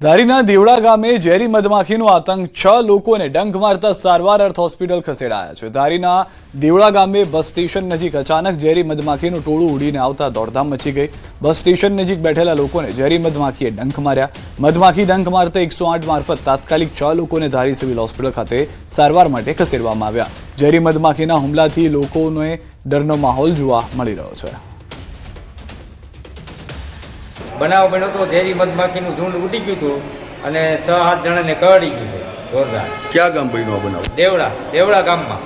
ધારીના દેવડા ગામે ઝેરી મધમાખીનો આતંક 6 લોકોને ડંખ મારતા સારવાર અર્થ હોસ્પિટલ ખસેડાયા છે। ધારીના દેવડા ગામે બસ સ્ટેશન નજીક અચાનક ઝેરી મધમાખીનું ટોળું ઉડીને આવતા દોડધામ મચી ગઈ। બસ સ્ટેશન નજીક બેઠેલા લોકોને ઝેરી મધમાખીએ ડંખ માર્યા। મધમાખી ડંખ મારતા 108 મારફત તાત્કાલિક 6 લોકોને ધારી સિવિલ હોસ્પિટલ ખાતે સારવાર માટે ખસેડવામાં આવ્યા। ઝેરી મધમાખીના હુમલાથી લોકોને ડરનો માહોલ જોવા મળી રહ્યો છે। બનાવ બન્યો તો ઝેરી મધમાખીનું ઝુંડ ઉડી ગયું હતું અને 6-7 જણાને કરડી ગયું છે જોરદાર। ક્યાં ગામ બન્યો બનાવ? દેવડા ગામમાં।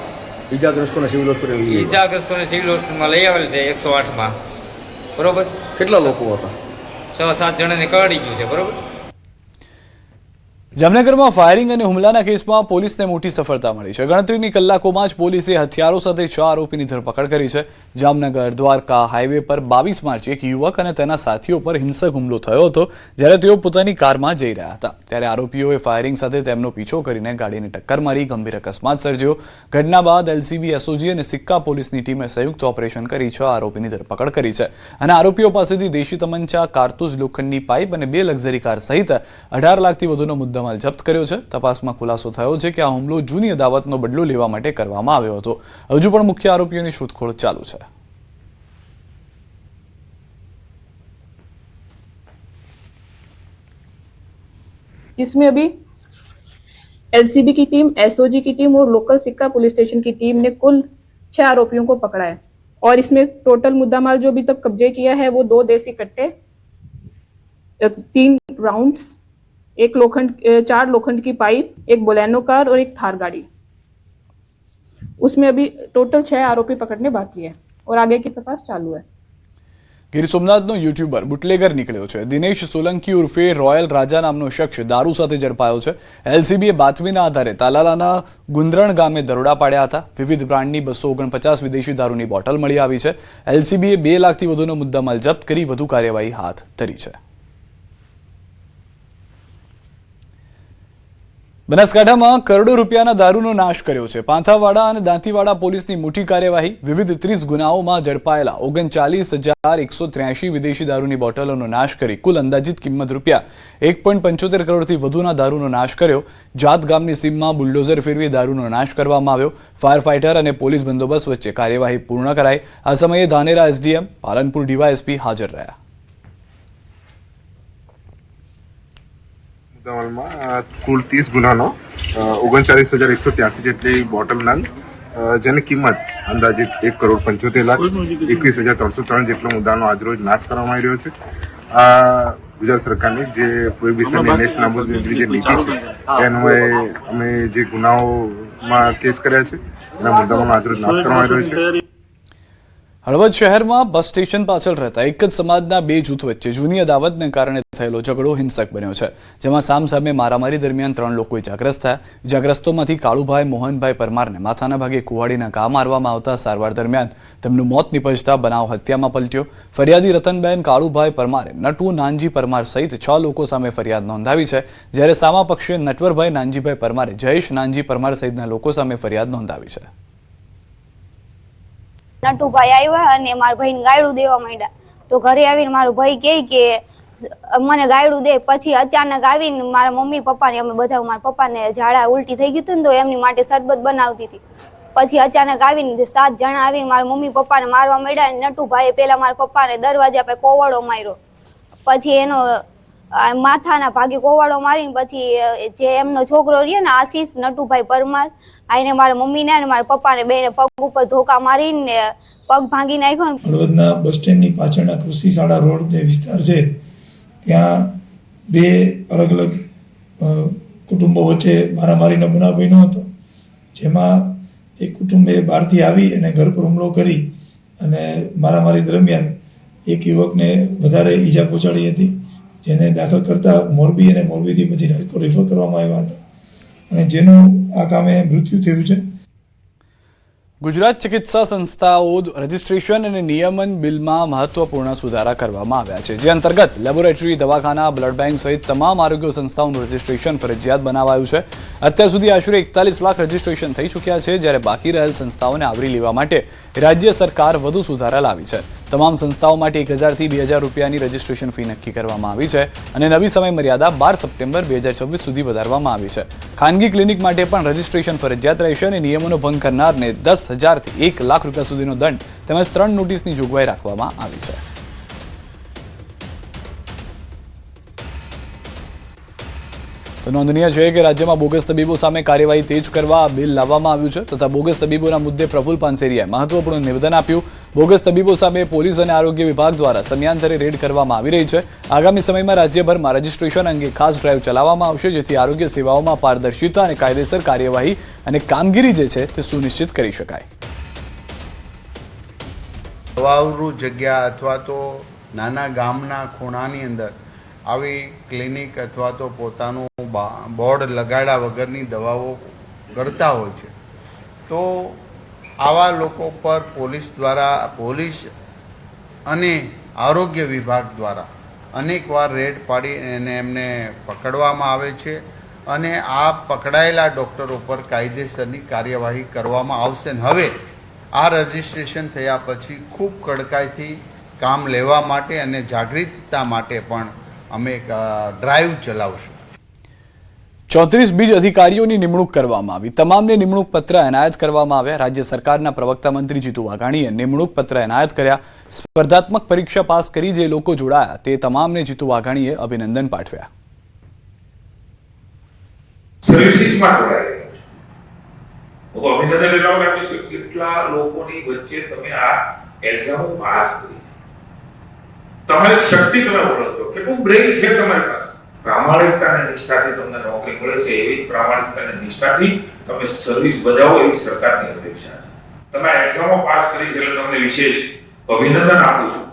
ઈજાગ્રસ્તોને સિવિલ હોસ્પિટલમાં લઈ આવેલ છે 108માં, બરોબર। કેટલા લોકો હતા? 6-7 જણાને કરડી ગયું છે, બરોબર। જામનગરમાં ફાયરિંગ અને હુમલાના કેસમાં પોલીસને મોટી સફળતા મળી છે। ગણતરીની કલાકોમાં જ પોલીસે હથિયારો સાથે 6 આરોપીની ધરપકડ કરી છે। જામનગર દ્વારકા હાઈવે પર 22 માર્ચે એક યુવક અને તેના સાથીઓ પર હિંસક હુમલો થયો હતો, જ્યારે તેઓ પોતાની કારમાં જઈ રહ્યા હતા ત્યારે આરોપીઓએ ફાયરિંગ સાથે તેમનો પીછો કરીને ગાડીને ટક્કર મારી ગંભીર અકસ્માત સર્જ્યો। ઘટના બાદ એલસીબી, એસઓજી અને સિક્કા પોલીસની ટીમે સંયુક્ત ઓપરેશન કરી 6 આરોપીની ધરપકડ કરી છે અને આરોપીઓ પાસેથી દેશી તમંચા, કારતૂસ, લોખંડની પાઇપ અને 2 લક્ઝરી કાર સહિત 18 લાખથી વધુનો મુદ્દામાલ જપ્ત કર્યો છે। તપાસમાં ખુલાસો થયો છે કે આ હુમલો જૂની અદાવતનો બદલો લેવા માટે કરવામાં આવ્યો હતો। હજુ પણ મુખ્ય આરોપીઓની શોધખોળ ચાલુ છે। इसमें अभी एलसीबी की टीम, एसओजी की टीम और लोकल सिक्का पुलिस स्टेशन की टीम ने कुल 6 आरोपियों को पकड़ा है और इसमें टोटल मुद्दामाल जो अभी तक कब्जे किया है वो 2 देसी कट्टे, 3 राउंड्स, 4 लोखंड की पाइप, 1 बोलेनो कार और 1 थार गाड़ी। उसमें अभी टोटल 6 आरोपी पकड़ने बाकी है और आगे की तपास चालू है। ગીર સોમનાથનો યુટ્યુબર બુટલેગર નીકળ્યો છે। દિનેશ સોલંકી ઉર્ફે રોયલ રાજા નામનો શખ્સ દારૂ સાથે ઝડપાયો છે। એલસીબીએ બાતમીના આધારે તાલાલાના ગુંદરણ ગામે દરોડા પાડ્યા હતા। વિવિધ બ્રાન્ડની 249 વિદેશી દારૂની બોટલ મળી આવી છે। એલસીબીએ 2 લાખથી વધુનો મુદ્દામાલ જપ્ત કરી વધુ કાર્યવાહી હાથ ધરી છે। બનાસકાંઠામાં કરોડો રૂપિયાના દારૂનો નાશ કર્યો છે। પાંથાવાડા અને દાંતીવાડા પોલીસની મોટી કાર્યવાહી। વિવિધ 30 ગુનાઓમાં ઝડપાયેલા 39,183 વિદેશી દારૂની બોટલોનો નાશ કરી કુલ અંદાજિત કિંમત રૂપિયા 1.75 કરોડથી વધુના દારૂનો નાશ કર્યો। જાત ગામની સીમમાં બુલડોઝર ફેરવી દારૂનો નાશ કરવામાં આવ્યો। ફાયર ફાઇટર અને પોલીસ બંદોબસ્ત વચ્ચે કાર્યવાહી પૂર્ણ કરાઈ। આ સમયે ધાનેરા એસડીએમ, પાલનપુર ડીવાયએસપી હાજર રહ્યા। કુલ 30 ગુનાનો 39,183 જેટલી બોટલના જેની કિંમત અંદાજિત 1,75,21,303 જેટલો મુદ્દાનો આજરોજ નાશ કરવામાં આવી રહ્યો છે। આ ગુજરાત સરકારની જે પ્રોહિબિશન એનેક્ટ નાબૂદીની જે નીતિ છે એ અન્વયે અમે જે ગુનાઓમાં કેસ કર્યા છે એના મુદ્દાનો આજરોજ નાશ કરવામાં આવી રહ્યો છે। હળવદ શહેરમાં બસ સ્ટેશન પાછળ રહેતા એક જ સમાજના 2 જૂથ વચ્ચે જૂની અદાવતને કારણે થયેલો ઝઘડો હિંસક બન્યો છે, જેમાં સામસામે મારામારી દરમિયાન 3 લોકો ઇજાગ્રસ્ત થયા। ઇજાગ્રસ્તોમાંથી કાળુભાઈ મોહનભાઈ પરમારને માથાના ભાગે કુહાડીના ઘા મારવામાં આવતા સારવાર દરમિયાન તેમનું મોત નિપજતા બનાવ હત્યામાં પલટ્યો। ફરિયાદી રતનબેન કાળુભાઈ પરમારે નટુ નાનજી પરમાર સહિત 6 લોકો સામે ફરિયાદ નોંધાવી છે, જ્યારે સામા પક્ષે નટવરભાઈ નાનજીભાઈ પરમારે જયેશ નાનજી પરમાર સહિતના લોકો સામે ફરિયાદ નોંધાવી છે। નટુભાઈ આવ્યા અને મારા ભાઈને ગાયડું દેવા માંડ્યા તો ઘરે આવીને મારો ભાઈ કહે કે મને ગાયડું દે। પછી અચાનક આવીને મારા મમ્મી પપ્પાને, અમે બધા મારા પપ્પાને ઝાડા ઉલટી થઈ ગયું હતું ને તો એમની માટે શરબત બનાવતી હતી। પછી અચાનક આવીને 7 જણા આવીને મારા મમ્મી પપ્પાને મારવા માંડ્યા। નટુભાઈએ પેલા મારા પપ્પાને દરવાજા પર કોવાડો માર્યો, પછી એનો માથાના ભાગે કોવાડો મારીને પછી જે એમનો છોકરો રહ્યો ને આશીષ નટુભાઈ પરમાર, આઈને મારા મમ્મીને અને મારા પપ્પાને બેને પગ ઉપર ધોકા મારીને પગ ભાંગી નાખ્યો। હળવદના બસ સ્ટેન્ડની પાછળના કૃષિ શાળા રોડ જે વિસ્તાર છે ત્યાં 2 અલગ અલગ કુટુંબો વચ્ચે મારામારીનો બનાવ બન્યો હતો, જેમાં એક કુટુંબે બહારથી આવી અને ઘર પર હુમલો કરી અને મારામારી દરમિયાન એક યુવકને વધારે ઈજા પહોંચાડી હતી, જેને દાખલ કરતા મોરબી અને મોરબીથી પછી રાજકોટ રિફર કરવામાં આવ્યા હતા અને જેનું આ કામે મૃત્યુ થયું છે। ગુજરાત ચિકિત્સા સંસ્થાઓ રજિસ્ટ્રેશન અને નિયમન બિલમાં મહત્વપૂર્ણ સુધારા કરવામાં આવ્યા છે, જે અંતર્ગત લેબોરેટરી, દવાખાના, બ્લડ બેંક સહિત તમામ આરોગ્ય સંસ્થાઓનું રજિસ્ટ્રેશન ફરજિયાત બનાવાયું છે। અત્યાર સુધી આશરે 41 લાખ રજિસ્ટ્રેશન થઈ ચૂક્યા છે, જ્યારે બાકી રહેલ સંસ્થાઓને આવરી લેવા માટે રાજ્ય સરકાર વધુ સુધારા લાવી છે. તમામ સંસ્થાઓ માટે 1000 થી 2000 રૂપિયાની રજીસ્ટ્રેશન ફી નક્કી કરવામાં આવી છે અને નવી સમય મર્યાદા 12 સપ્ટેમ્બર 2026 સુધી વધારવામાં આવી છે. ખાનગી ક્લિનિક માટે પણ રજીસ્ટ્રેશન ફરજિયાત રહેશે અને નિયમોનો ભંગ કરનારને 10,000 થી 1 લાખ રૂપિયા સુધીનો દંડ તેમજ 3 નોટિસની જોગવાઈ રાખવામાં આવી છે. તો નોંધનીય છે કે રાજ્યમાં બોગસ તબીબો સામે કાર્યવાહી તેજ કરવા બિલ લાવવામાં આવ્યું છે તથા બોગસ તબીબોના મુદ્દે પ્રફુલ્લ પાનસેરિયાએ મહત્વપૂર્ણ નિવેદન આપ્યું. બોગસ તબીબો સામે પોલીસ અને આરોગ્ય વિભાગ દ્વારા સમયાંતરે રેડ કરવામાં આવી રહી છે. આગામી સમયમાં રાજ્યભરમાં રજીસ્ટ્રેશન અંગે ખાસ ડ્રાઈવ ચલાવવામાં આવશે જેથી આરોગ્ય સેવાઓમાં પારદર્શિતા અને કાયદેસર કાર્યવાહી અને કામગીરી જે છે તે સુનિશ્ચિત કરી શકાય. અવાવરૂ જગ્યા અથવા તો નાના ગામના ખૂણાની અંદર આવી ક્લિનિક અથવા તો પોતાનું બોર્ડ લગાડ્યા વગરની દવાઓ કરતા હોય છે તો આવા લોકો પર પોલીસ અને આરોગ્ય વિભાગ દ્વારા અનેકવાર રેડ પાડી અને એમને પકડવામાં આવે છે અને આ પકડાયેલા ડૉક્ટરો પર કાયદેસરની કાર્યવાહી કરવામાં આવશે. હવે આ રજિસ્ટ્રેશન થયા પછી ખૂબ કડકાઈથી કામ લેવા માટે અને જાગૃતતા માટે પણ અમે એક ડ્રાઈવ ચલાવશું. 34 બીજ અધિકારીઓની નિમણૂક કરવામાં આવી. તમામને નિમણૂક પત્ર એનાયત કરવામાં આવ્યા. રાજ્ય સરકારના પ્રવક્તા મંત્રી જીતુ વાઘાણીએ નિમણૂક પત્ર એનાયત કર્યા. સ્પર્ધાત્મક પરીક્ષા પાસ કરી જે લોકો જોડાયા તે તમામને જીતુ વાઘાણીએ અભિનંદન પાઠવ્યા. સર્વિસીસમાં જોડાયેલા હું તો અભિનંદન એટલા આપીશ કે કેટલા લોકોની વચ્ચે તમે આ એક્ઝામ પાસ કરી, તમારી શક્તિ તમે ઓળખો, કેટલું બ્રેઇન છે તમારી પાસે. પ્રામાણિકતા અને નિષ્ઠાથી તમને નોકરી મળે છે, એવી પ્રામાણિકતા અને નિષ્ઠાથી તમે સર્વિસ બજાવો એવી સરકારની અપેક્ષા છે. તમે આ એક્ઝામો પાસ કરી છે એટલે તમને વિશેષ અભિનંદન આપું છું.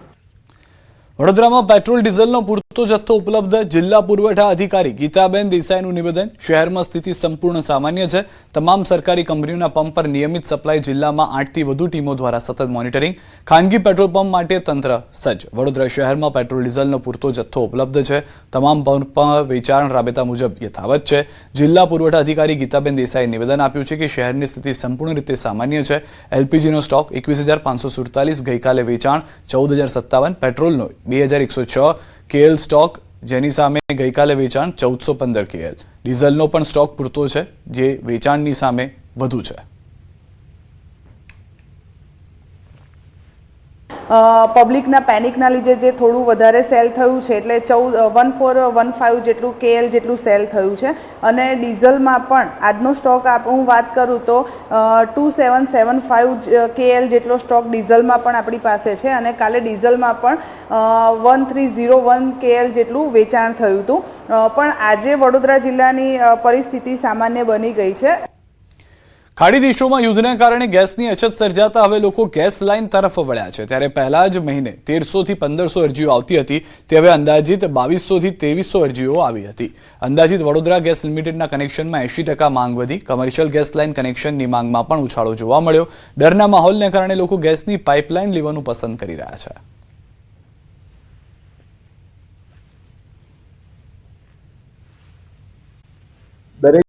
વડોદરામાં પેટ્રોલ ડીઝલનો પૂરતો જથ્થો ઉપલબ્ધ. જિલ્લા પુરવઠા અધિકારી ગીતાબેન દેસાઈનું નિવેદન. શહેરમાં સ્થિતિ સંપૂર્ણ સામાન્ય છે. તમામ સરકારી કંપનીઓના પંપ પર નિયમિત સપ્લાય. જિલ્લામાં 8 થી વધુ ટીમો દ્વારા સતત મોનિટરિંગ. ખાનગી પેટ્રોલ પંપ માટે તંત્ર સજ્જ. વડોદરા શહેરમાં પેટ્રોલ ડીઝલનો પૂરતો જથ્થો ઉપલબ્ધ છે. તમામ પંપ વેચાણ રાબેતા મુજબ યથાવત છે. જિલ્લા પુરવઠા અધિકારી ગીતાબેન દેસાઈએ નિવેદન આપ્યું છે કે શહેરની સ્થિતિ સંપૂર્ણ રીતે સામાન્ય છે. એલપીજીનો સ્ટોક 21,547, ગઈકાલે વેચાણ 14,057, પેટ્રોલનો 2,106 KL સ્ટોક જેની સામે ગઈકાલે વેચાણ 1,415 KL. ડીઝલનો પણ સ્ટોક પૂરતો છે જે વેચાણની સામે વધુ છે. પબ્લિકના પેનિકના લીધે જે થોડું વધારે સેલ થયું છે એટલે 1415 જેટલું KL જેટલું સેલ થયું છે અને ડીઝલમાં પણ આજનો સ્ટોક હું વાત કરું તો 2775 KL જેટલો સ્ટોક ડીઝલમાં પણ આપણી પાસે છે અને કાલે ડીઝલમાં પણ 1301 KL જેટલું વેચાણ થયું હતું. પણ આજે વડોદરા જિલ્લાની પરિસ્થિતિ સામાન્ય બની ગઈ છે. ખાડી દેશોમાં યુદ્ધના કારણે ગેસની અછત સર્જાતા હવે લોકો ગેસ લાઇન તરફ વળ્યા છે. ત્યારે પહેલા જ મહિને 1300 થી 1500 અરજીઓ આવતી હતી તે હવે અંદાજિત 2200 થી 2300 અરજીઓ આવી હતી. અંદાજિત વડોદરા ગેસ લિમિટેડના કનેક્શનમાં 80% માંગ વધી. કમર્શિયલ ગેસ લાઇન કનેક્શનની માંગમાં પણ ઉછાળો જોવા મળ્યો. ડરના માહોલને કારણે લોકો ગેસની પાઇપલાઇન લેવાનું પસંદ કરી રહ્યા છે.